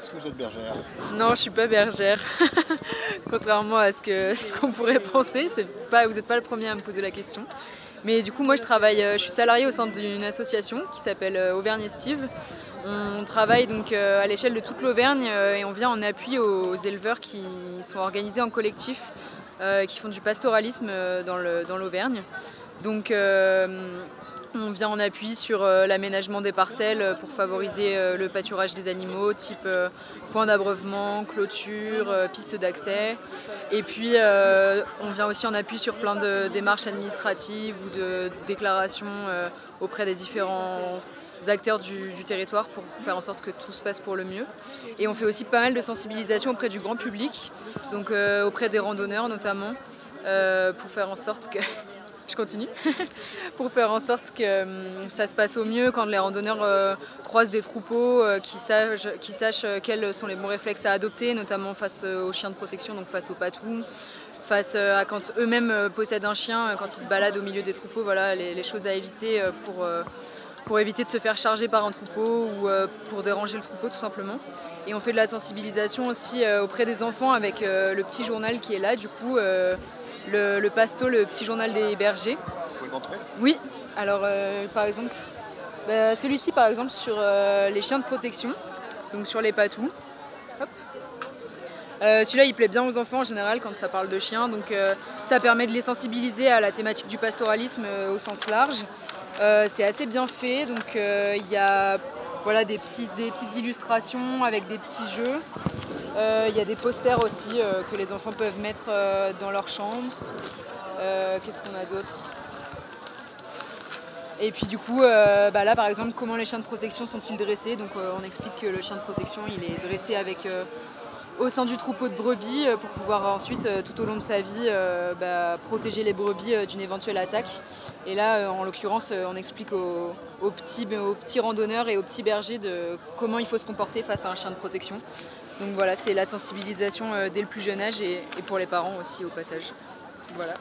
Est-ce que vous êtes bergère? Non, je suis pas bergère. Contrairement à ce qu'on pourrait penser, vous n'êtes pas le premier à me poser la question. Mais du coup, moi, je suis salariée au sein d'une association qui s'appelle Auvergne Estive. On travaille donc à l'échelle de toute l'Auvergne et on vient en appui aux éleveurs qui sont organisés en collectif, qui font du pastoralisme dans l'Auvergne. Donc on vient en appui sur l'aménagement des parcelles pour favoriser le pâturage des animaux, type point d'abreuvement, clôture, piste d'accès. Et puis on vient aussi en appui sur plein de démarches administratives ou de déclarations auprès des différents acteurs du territoire pour faire en sorte que tout se passe pour le mieux. Et on fait aussi pas mal de sensibilisation auprès du grand public, donc auprès des randonneurs notamment, pour faire en sorte que... Je continue. Pour faire en sorte que ça se passe au mieux quand les randonneurs croisent des troupeaux, qui sachent quels sont les bons réflexes à adopter, notamment face aux chiens de protection, donc face aux patous, face à quand eux-mêmes possèdent un chien, quand ils se baladent au milieu des troupeaux, voilà les choses à éviter pour éviter de se faire charger par un troupeau ou pour déranger le troupeau tout simplement. Et on fait de la sensibilisation aussi auprès des enfants avec le petit journal qui est là, du coup. Le Pasto, le petit journal des bergers. Vous pouvez le montrer? Oui, alors par exemple, celui-ci par exemple sur les chiens de protection, donc sur les patous. Celui-là il plaît bien aux enfants en général quand ça parle de chiens, donc ça permet de les sensibiliser à la thématique du pastoralisme au sens large. C'est assez bien fait, donc il y a voilà, des petites illustrations avec des petits jeux. Il y a des posters aussi que les enfants peuvent mettre dans leur chambre. Qu'est-ce qu'on a d'autre? Et puis du coup, là par exemple, comment les chiens de protection sont-ils dressés? Donc on explique que le chien de protection il est dressé au sein du troupeau de brebis pour pouvoir ensuite, tout au long de sa vie, protéger les brebis d'une éventuelle attaque. Et là, en l'occurrence, on explique aux petits randonneurs et aux petits bergers de comment il faut se comporter face à un chien de protection. Donc voilà, c'est la sensibilisation dès le plus jeune âge et pour les parents aussi au passage. Voilà.